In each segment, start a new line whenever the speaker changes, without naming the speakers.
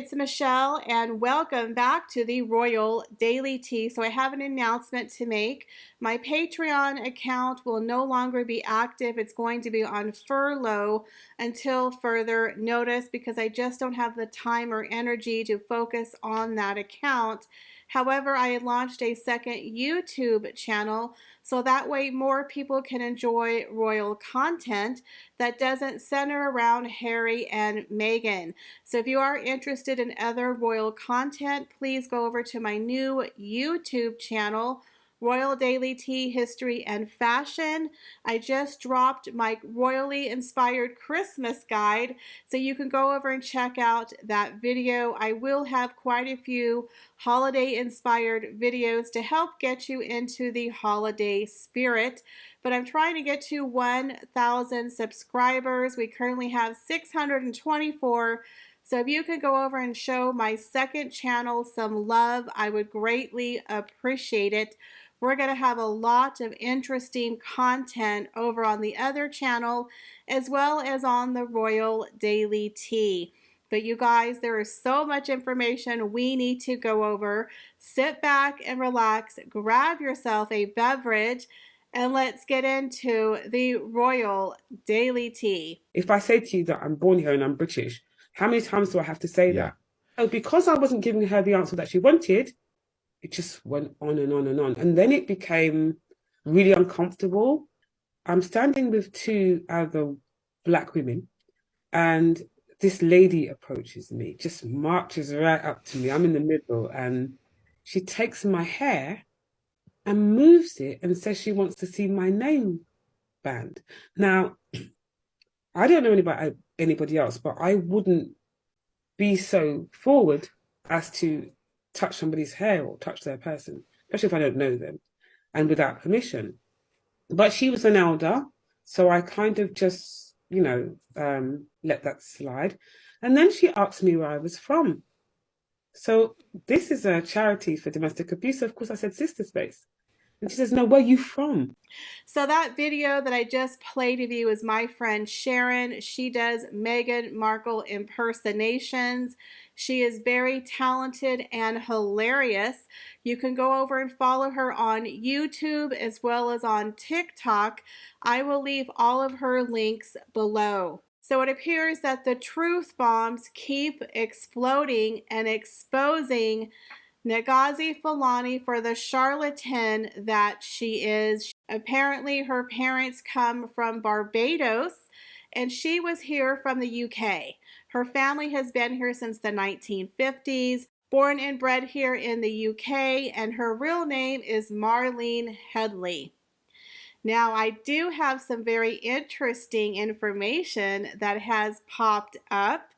it's Michelle, and welcome back to the Royal Daily Tea. So I have an announcement to make. My Patreon account will no longer be active. It's going to be on furlough until further notice because I just don't have the time or energy to focus on that account. However, I had launched a second YouTube channel so that way more people can enjoy royal content that doesn't center around Harry and Meghan. So if you are interested in other royal content, please go over to my new YouTube channel, Royal Daily Tea, History, and Fashion. I just dropped my royally inspired Christmas guide, so you can go over and check out that video. I will have quite a few holiday inspired videos to help get you into the holiday spirit. But I'm trying to get to 1,000 subscribers. We currently have 624. So if you could go over and show my second channel some love, I would greatly appreciate it. We're going to have a lot of interesting content over on the other channel as well as on the Royal Daily Tea. But you guys, there is so much information we need to go over. Sit back and relax, grab yourself a beverage, and let's get into the Royal Daily Tea.
If I say to you that I'm born here and I'm British, how many times do I have to say that? So because I wasn't giving her the answer that she wanted, it just went on and on and on. And then it became really uncomfortable. I'm standing with two other Black women, and this lady approaches me, just marches right up to me. I'm in the middle, and she takes my hair and moves it and says she wants to see my name band. Now, I don't know anybody else, but I wouldn't be so forward as to touch somebody's hair or touch their person, especially if I don't know them, and without permission. But she was an elder, so I kind of just, let that slide. And then she asked me where I was from. So this is a charity for domestic abuse. So of course I said Sister Space. And she says, no, where are you from?
So that video that I just played of you is my friend Sharon. She does Meghan Markle impersonations. She is very talented and hilarious. You can go over and follow her on YouTube as well as on TikTok. I will leave all of her links below. So it appears that the truth bombs keep exploding and exposing Ngozi for the charlatan that she is. Apparently her parents come from Barbados and she was here from the UK. Her family has been here since the 1950s, born and bred here in the UK, and her real name is Marlene Headley. Now, I do have some very interesting information that has popped up.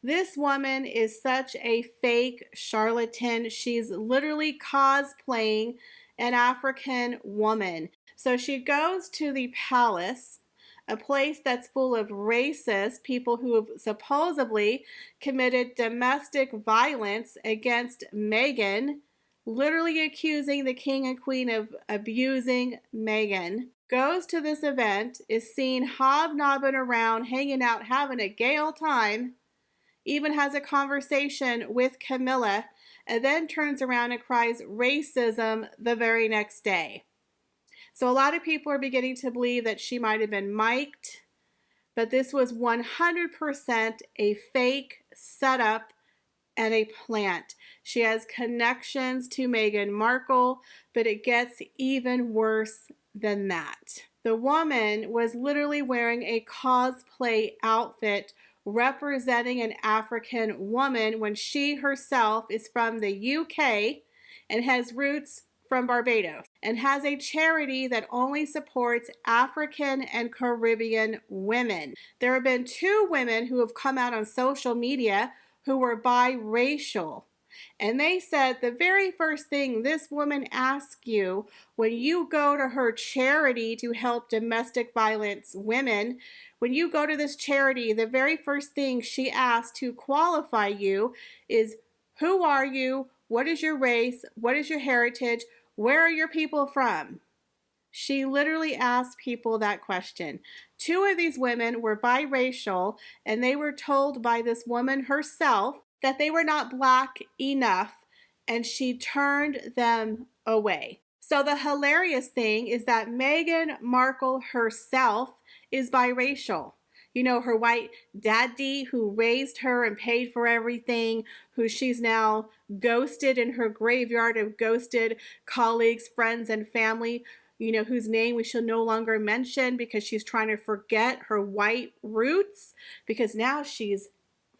This woman is such a fake charlatan. She's literally cosplaying an African woman. So she goes to the palace, a place that's full of racist people who have supposedly committed domestic violence against Meghan, literally accusing the king and queen of abusing Meghan. Goes to this event, is seen hobnobbing around, hanging out, having a gay old time, even has a conversation with Camilla, and then turns around and cries racism the very next day. So a lot of people are beginning to believe that she might have been mic'd, but this was 100% a fake setup and a plant. She has connections to Meghan Markle, but it gets even worse than that. The woman was literally wearing a cosplay outfit representing an African woman when she herself is from the UK and has roots from Barbados and has a charity that only supports African and Caribbean women. There have been two women who have come out on social media who were biracial. And they said the very first thing this woman asks you when you go to her charity to help domestic violence women, when you go to this charity, the very first thing she asks to qualify you is, who are you? What is your race? What is your heritage? Where are your people from? She literally asked people that question. Two of these women were biracial, and they were told by this woman herself that they were not black enough, and she turned them away. So the hilarious thing is that Meghan Markle herself is biracial. You know, her white daddy who raised her and paid for everything, who she's now ghosted in her graveyard of ghosted colleagues, friends, and family, you know, whose name we shall no longer mention because she's trying to forget her white roots, because now she's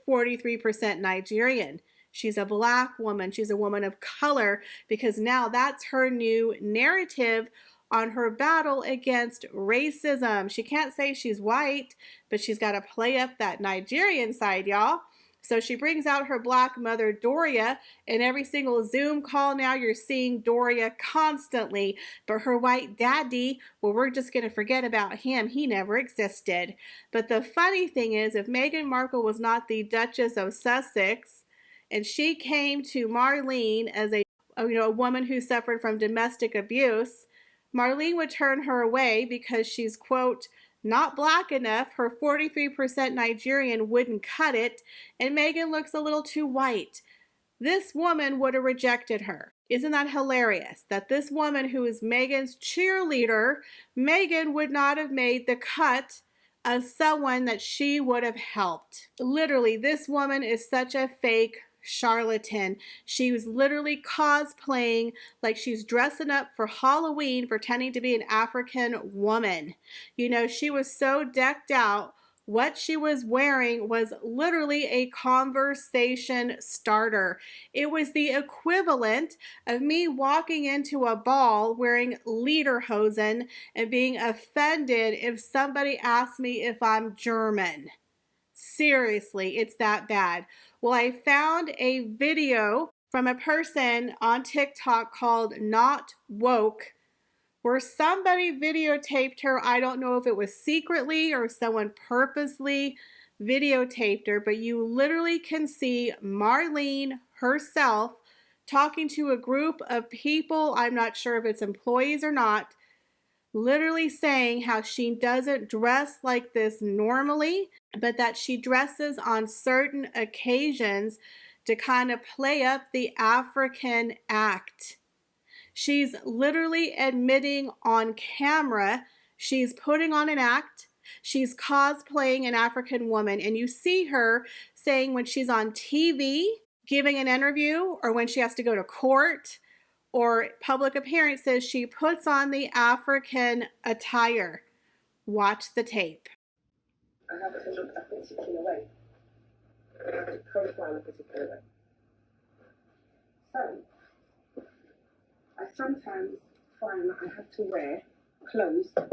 43% Nigerian. She's a black woman. She's a woman of color, because now that's her new narrative on her battle against racism. She can't say she's white, but she's got to play up that Nigerian side, y'all. So she brings out her black mother, Doria, and every single Zoom call now you're seeing Doria constantly. But her white daddy, well, we're just going to forget about him. He never existed. But the funny thing is, if Meghan Markle was not the Duchess of Sussex, and she came to Marlene as a woman who suffered from domestic abuse, Marlene would turn her away because she's, quote, not black enough. Her 43% Nigerian wouldn't cut it, and Meghan looks a little too white. This woman would have rejected her. Isn't that hilarious? That this woman who is Meghan's cheerleader, Meghan would not have made the cut of someone that she would have helped. Literally, this woman is such a fake charlatan. She was literally cosplaying like she's dressing up for Halloween, pretending to be an African woman. You know, she was so decked out. What she was wearing was literally a conversation starter. It was the equivalent of me walking into a ball wearing lederhosen and being offended if somebody asked me if I'm German. Seriously, it's that bad. Well, I found a video from a person on TikTok called Not Woke, where somebody videotaped her. I don't know if it was secretly or someone purposely videotaped her, but you literally can see Marlene herself talking to a group of people. I'm not sure if it's employees or not, literally saying how she doesn't dress like this normally, but that she dresses on certain occasions to kind of play up the African act. She's literally admitting on camera she's putting on an act. She's cosplaying an African woman, and you see her saying when she's on TV giving an interview, or when she has to go to court or public appearances, she puts on the African attire. Watch the tape.
I have to look a particular way. I have to profile a particular way. So, I sometimes find that I have to wear clothes that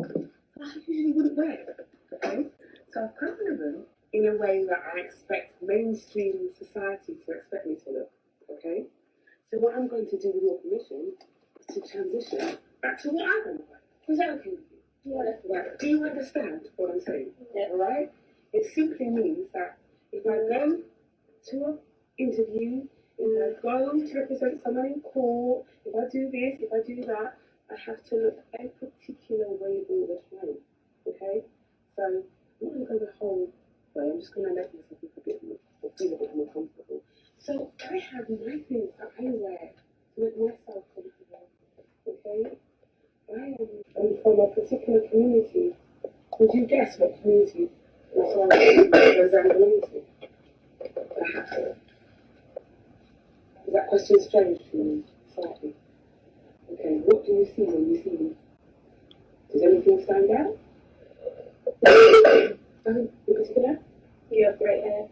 I usually wouldn't wear. Okay? So I've covered them in a way that I expect mainstream society to expect me to look. Okay? So what I'm going to do with your permission is to transition back to what I want to wear. Is that okay with you? Yeah. Right. Do you understand what I'm saying? Yeah. All right? It simply means that if I go to an interview, if I go to represent someone in court, if I do this, if I do that, I have to look a particular way all the time. Okay? So I'm not going to go the whole way. I'm just going to let myself look a bit more, or feel a bit more comfortable. So I have my things that I wear to make myself comfortable. Okay? I'm from a particular community. Would you guess what community I'm from? Community. Is that question strange to you? Slightly. Okay, what do you see when you see me? Does anything stand out? In particular? You have great hair.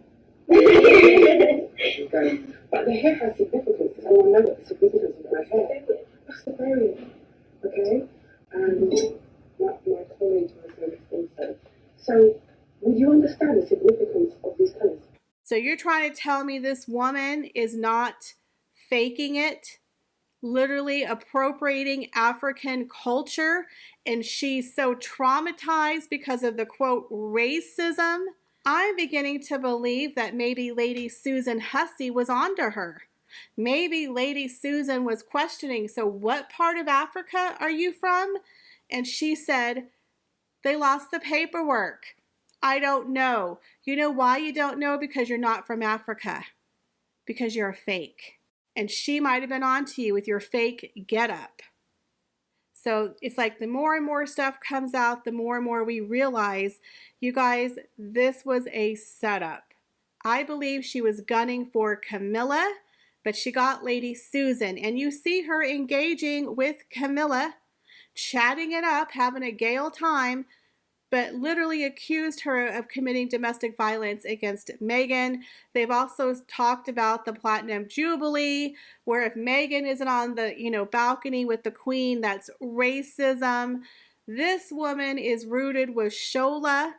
Okay. But the hair has significance. Does anyone know what the significance of my hair? That's the barrier. Okay? And my colleague was also. So, would you understand the significance of these colours?
So you're trying to tell me this woman is not faking it, literally appropriating African culture, and she's so traumatized because of the, quote, racism? I'm beginning to believe that maybe Lady Susan Hussey was onto her. Maybe Lady Susan was questioning, so what part of Africa are you from? And she said, they lost the paperwork. I don't know. You know why you don't know? Because you're not from Africa. because you're a fake. And she might have been onto you with your fake getup. So it's like the more and more stuff comes out, the more and more we realize, you guys, this was a setup. I believe she was gunning for Camilla, but she got Lady Susan. And you see her engaging with Camilla, chatting it up, having a gay old time, but literally accused her of committing domestic violence against Meghan. They've also talked about the Platinum Jubilee, where if Meghan isn't on the, balcony with the Queen, that's racism. This woman is rooted with Shola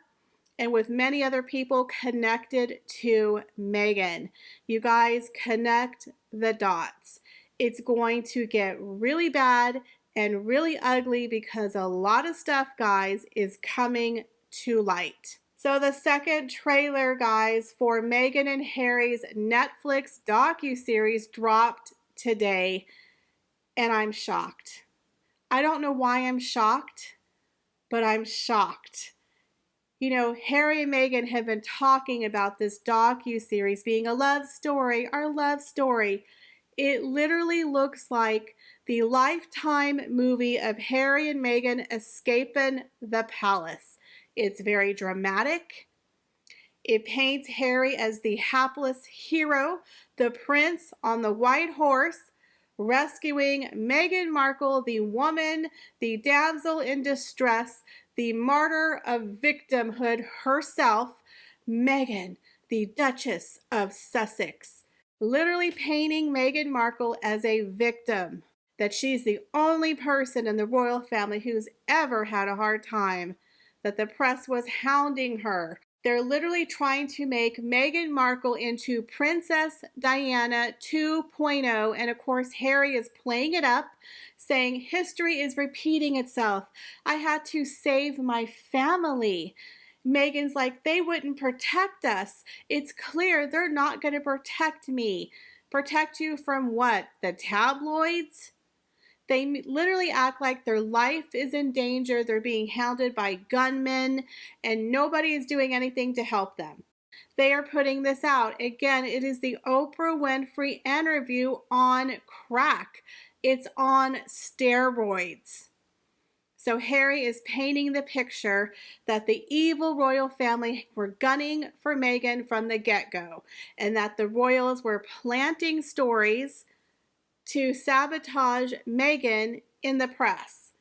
and with many other people connected to Meghan. You guys, connect the dots. It's going to get really bad and really ugly because a lot of stuff, guys, is coming to light. So the second trailer, guys, for Meghan and Harry's Netflix docuseries dropped today, and I'm shocked. I don't know why I'm shocked, but I'm shocked. Harry and Meghan have been talking about this docuseries being a love story, our love story. It literally looks like the Lifetime movie of Harry and Meghan escaping the palace. It's very dramatic. It paints Harry as the hapless hero, the prince on the white horse, rescuing Meghan Markle, the woman, the damsel in distress, the martyr of victimhood herself, Meghan, the Duchess of Sussex. Literally painting Meghan Markle as a victim, that she's the only person in the royal family who's ever had a hard time, that the press was hounding her. They're literally trying to make Meghan Markle into Princess Diana 2.0, and of course Harry is playing it up, saying history is repeating itself. I had to save my family. Meghan's like, they wouldn't protect us. It's clear they're not going to protect me. Protect you from what? The tabloids? They literally act like their life is in danger. They're being hounded by gunmen, and nobody is doing anything to help them. They are putting this out. Again, it is the Oprah Winfrey interview on crack. It's on steroids. So Harry is painting the picture that the evil royal family were gunning for Meghan from the get-go, and that the royals were planting stories to sabotage Meghan in the press.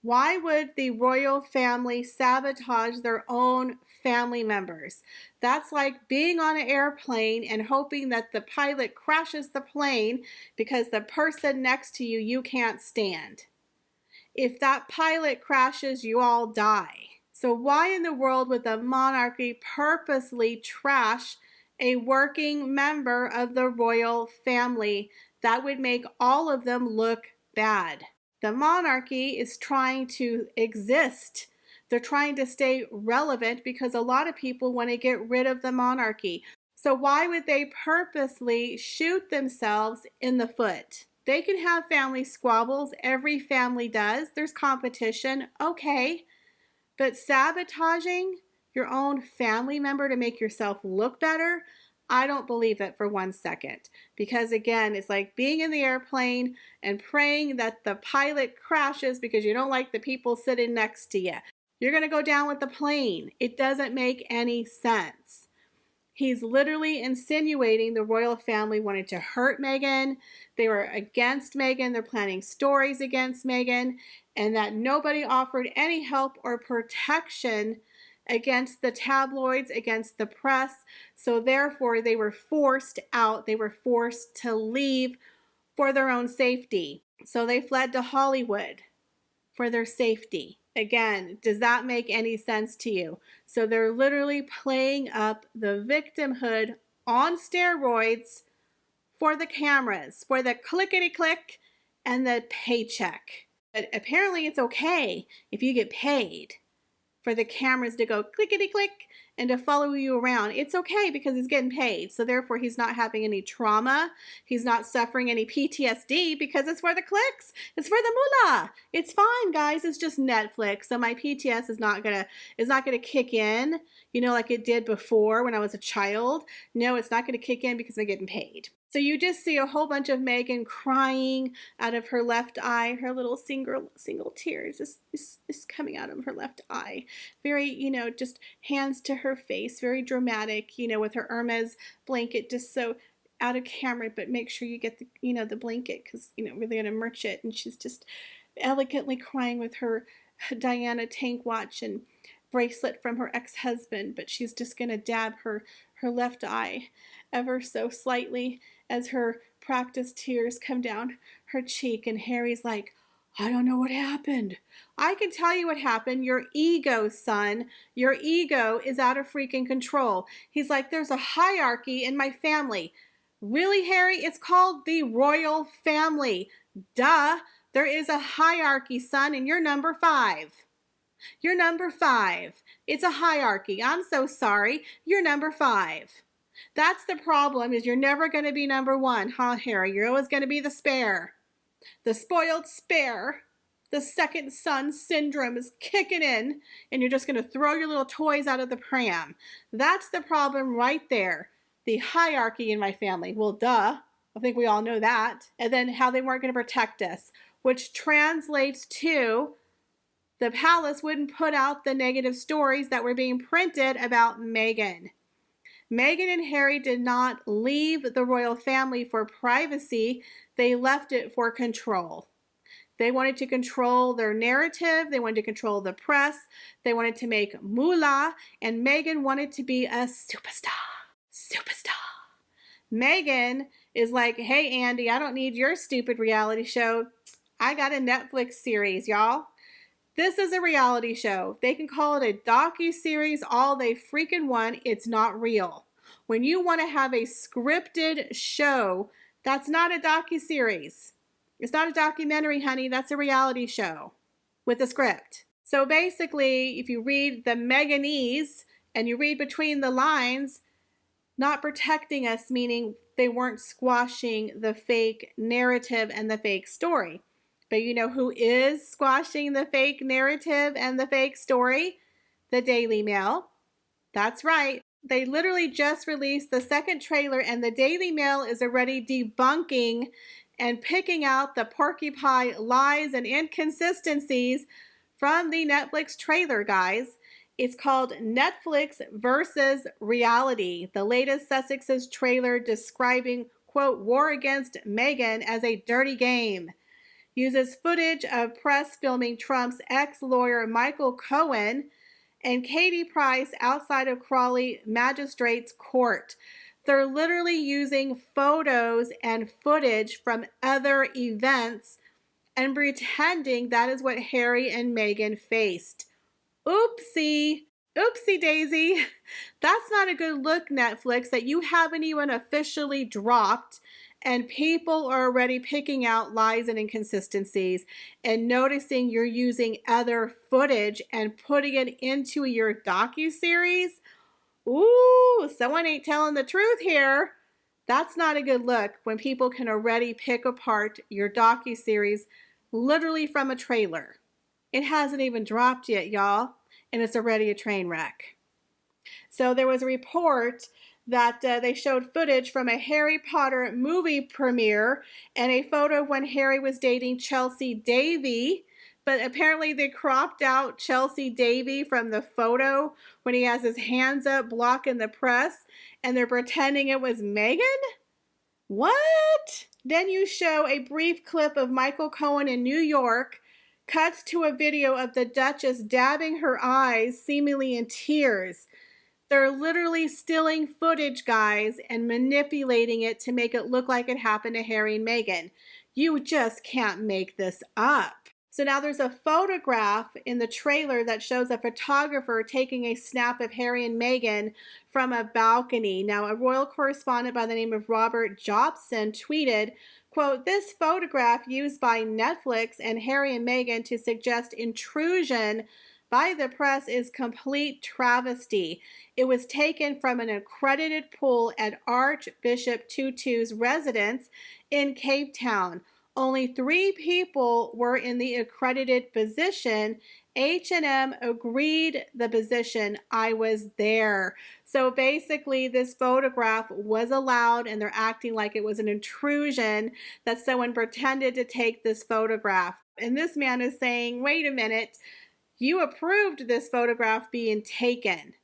Why would the royal family sabotage their own family members? That's like being on an airplane and hoping that the pilot crashes the plane because the person next to you can't stand. If that pilot crashes, you all die. So why in the world would the monarchy purposely trash a working member of the royal family? That would make all of them look bad. The monarchy is trying to exist. They're trying to stay relevant because a lot of people want to get rid of the monarchy. So why would they purposely shoot themselves in the foot? They can have family squabbles. Every family does. There's competition. Okay. But sabotaging your own family member to make yourself look better, I don't believe it for 1 second. Because again, it's like being in the airplane and praying that the pilot crashes because you don't like the people sitting next to you. You're going to go down with the plane. It doesn't make any sense. He's literally insinuating the royal family wanted to hurt Meghan. They were against Meghan. They're planning stories against Meghan, and that nobody offered any help or protection against the tabloids, against the press. So therefore, they were forced out. They were forced to leave for their own safety. So they fled to Hollywood for their safety. Again, does that make any sense to you? So they're literally playing up the victimhood on steroids for the cameras, for the clickety-click and the paycheck. But apparently it's okay if you get paid for the cameras to go clickety-click and to follow you around. It's okay because he's getting paid. So therefore he's not having any trauma. He's not suffering any PTSD because it's for the clicks. It's for the moolah. It's fine, guys. It's just Netflix. So my PTS is not gonna kick in, like it did before when I was a child. No, it's not gonna kick in because I'm getting paid. So you just see a whole bunch of Meghan crying out of her left eye. Her little single tear is coming out of her left eye. Very, just hands to her face. Very dramatic, with her Hermes blanket just so out of camera, but make sure you get the blanket because, we're going to merch it. And she's just elegantly crying with her Diana tank watch and bracelet from her ex-husband, but she's just going to dab her left eye ever so slightly as her practiced tears come down her cheek. And Harry's like, I don't know what happened. I can tell you what happened. Your ego, son. Your ego is out of freaking control. He's like, there's a hierarchy in my family. Really, Harry? It's called the royal family. Duh. There is a hierarchy, son, and you're number 5. You're number 5. It's a hierarchy. I'm so sorry. You're number 5. That's the problem, is you're never going to be number 1, huh, Harry? You're always going to be the spare. The spoiled spare. The second son syndrome is kicking in, and you're just going to throw your little toys out of the pram. That's the problem right there. The hierarchy in my family. Well, duh. I think we all know that. And then how they weren't going to protect us, which translates to the palace wouldn't put out the negative stories that were being printed about Meghan. Meghan and Harry did not leave the royal family for privacy. They left it for control. They wanted to control their narrative. They wanted to control the press. They wanted to make moolah. And Meghan wanted to be a superstar. Meghan is like, hey, Andy, I don't need your stupid reality show. I got a Netflix series, y'all. This is a reality show. They can call it a docuseries all they freaking want. It's not real. When you want to have a scripted show, that's not a docuseries. It's not a documentary, honey. That's a reality show with a script. So basically, if you read the Meghanese and you read between the lines, not protecting us, meaning they weren't squashing the fake narrative and the fake story. But you know who is squashing the fake narrative and the fake story? The Daily Mail. That's right. They literally just released the second trailer, and the Daily Mail is already debunking and picking out the porcupine lies and inconsistencies from the Netflix trailer, guys. It's called Netflix versus Reality. The latest Sussex's trailer describing, quote, war against Meghan as a dirty game. Uses footage of press filming Trump's ex-lawyer Michael Cohen and Katie Price outside of Crawley Magistrates Court. They're literally using photos and footage from other events and pretending that is what Harry and Meghan faced. Oopsie. Oopsie daisy. That's not a good look, Netflix, that you haven't even officially dropped, and people are already picking out lies and inconsistencies and noticing you're using other footage and putting it into your docuseries. Ooh, someone ain't telling the truth here. That's not a good look when people can already pick apart your docuseries literally from a trailer. It hasn't even dropped yet, y'all, and it's already a train wreck. So there was a report that they showed footage from a Harry Potter movie premiere and a photo of when Harry was dating Chelsea Davy, but apparently they cropped out Chelsea Davy from the photo when he has his hands up blocking the press, and they're pretending it was Meghan? What? Then you show a brief clip of Michael Cohen in New York, cuts to a video of the Duchess dabbing her eyes, seemingly in tears. They're literally stealing footage, guys, and manipulating it to make it look like it happened to Harry and Meghan. You just can't make this up. So now there's a photograph in the trailer that shows a photographer taking a snap of Harry and Meghan from a balcony. Now, a royal correspondent by the name of Robert Jobson tweeted, quote, this photograph used by Netflix and Harry and Meghan to suggest intrusion by the press is complete travesty. It was taken from an accredited pool at Archbishop Tutu's residence in Cape Town. Only 3 people were in the accredited position. H&M agreed the position. I was there. So basically, this photograph was allowed, and they're acting like it was an intrusion that someone pretended to take this photograph. And this man is saying, wait a minute, you approved this photograph being taken.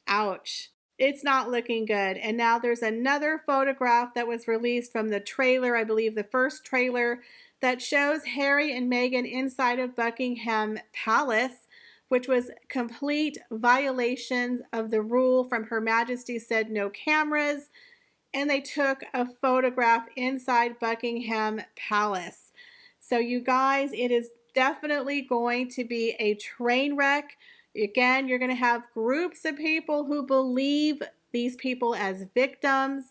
Ouch. It's not looking good. And now there's another photograph that was released from the trailer, I believe the first trailer, that shows Harry and Meghan inside of Buckingham Palace, which was complete violations of the rule from Her Majesty said no cameras. And they took a photograph inside Buckingham Palace. So you guys, it is definitely going to be a train wreck. Again, you're going to have groups of people who believe these people as victims.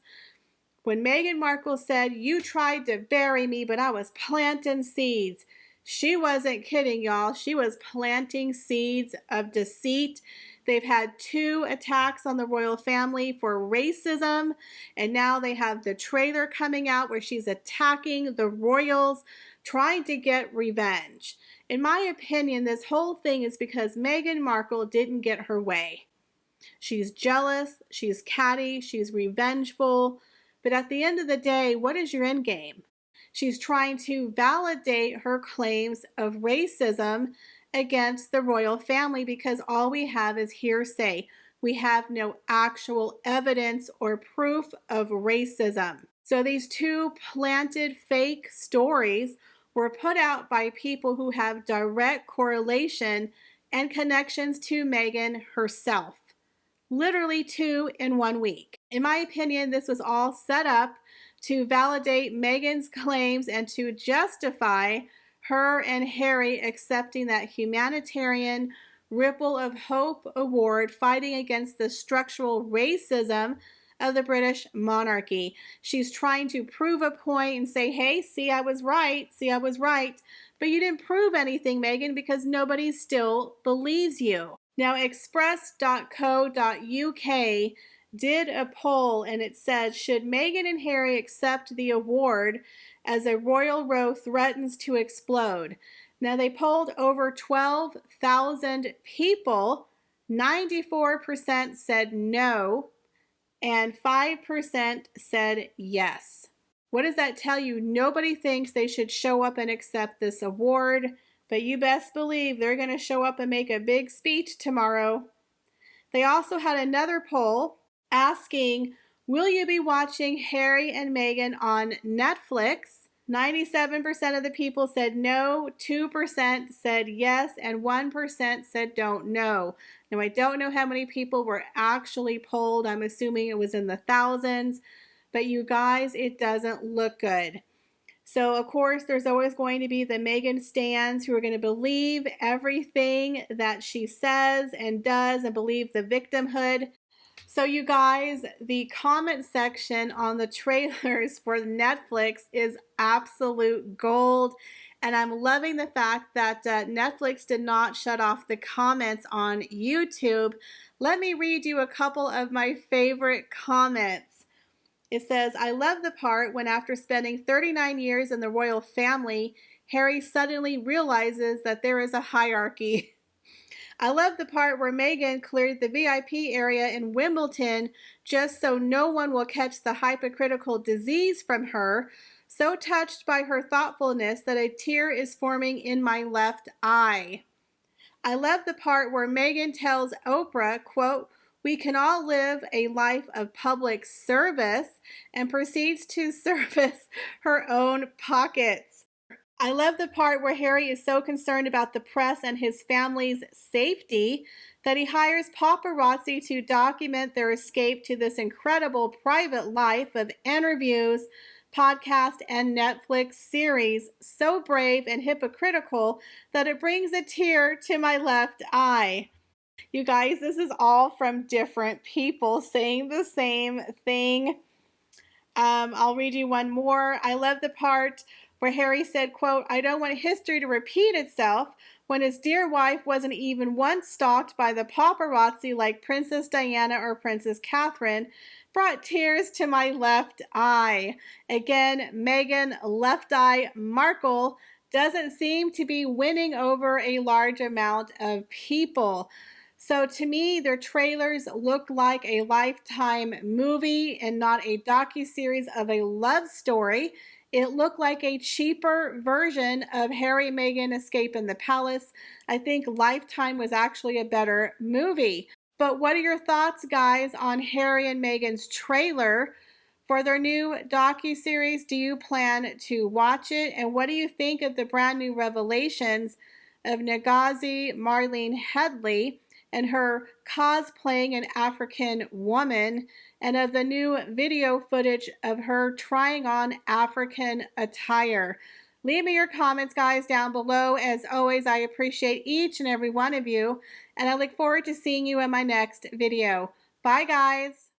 When Meghan Markle said, you tried to bury me, but I was planting seeds, she wasn't kidding, y'all. She was planting seeds of deceit. They've had 2 attacks on the royal family for racism, and now they have the trailer coming out where she's attacking the royals, trying to get revenge. In my opinion, this whole thing is because Meghan Markle didn't get her way. She's jealous, she's catty, she's revengeful, but at the end of the day, what is your end game? She's trying to validate her claims of racism against the royal family because all we have is hearsay. We have no actual evidence or proof of racism. So these 2 planted fake stories were put out by people who have direct correlation and connections to Meghan herself. Literally 2 in 1 week. In my opinion, this was all set up to validate Meghan's claims and to justify her and Harry accepting that humanitarian Ripple of Hope Award fighting against the structural racism of the British monarchy. She's trying to prove a point and say, hey, see, I was right. See, I was right. But you didn't prove anything, Meghan, because nobody still believes you. Now, express.co.uk did a poll, and it said, should Meghan and Harry accept the award as a royal row threatens to explode? Now, they polled over 12,000 people. 94% said no, and 5% said yes. What does that tell you? Nobody thinks they should show up and accept this award, but you best believe they're going to show up and make a big speech tomorrow. They also had another poll asking, will you be watching Harry and Meghan on Netflix? 97% of the people said no, 2% said yes, and 1% said don't know. Now, I don't know how many people were actually polled. I'm assuming it was in the thousands, but you guys, it doesn't look good. So, of course, there's always going to be the Meghan stans who are going to believe everything that she says and does and believe the victimhood. So, you guys, the comment section on the trailers for Netflix is absolute gold. And I'm loving the fact that Netflix did not shut off the comments on YouTube. Let me read you a couple of my favorite comments. It says, I love the part when after spending 39 years in the royal family, Harry suddenly realizes that there is a hierarchy. I love the part where Meghan cleared the VIP area in Wimbledon just so no one will catch the hypocritical disease from her. So touched by her thoughtfulness that a tear is forming in my left eye. I love the part where Meghan tells Oprah, quote, we can all live a life of public service, and proceeds to service her own pockets. I love the part where Harry is so concerned about the press and his family's safety that he hires paparazzi to document their escape to this incredible private life of interviews, podcast, and Netflix series. So brave and hypocritical that it brings a tear to my left eye. You guys, this is all from different people saying the same thing. I'll read you one more. I love the part where Harry said, quote, I don't want history to repeat itself when his dear wife wasn't even once stalked by the paparazzi like Princess Diana or Princess Catherine, brought tears to my left eye. Again, Meghan left eye Markle doesn't seem to be winning over a large amount of people. So to me, their trailers look like a Lifetime movie and not a docuseries of a love story. It looked like a cheaper version of Harry Meghan Escape in the Palace. I think Lifetime was actually a better movie. But what are your thoughts, guys, on Harry and Meghan's trailer for their new docuseries? Do you plan to watch it? And what do you think of the brand new revelations of Ngozi Marlene Headley and her cosplaying an African woman, and of the new video footage of her trying on African attire? Leave me your comments, guys, down below. As always, I appreciate each and every one of you, and I look forward to seeing you in my next video. Bye, guys.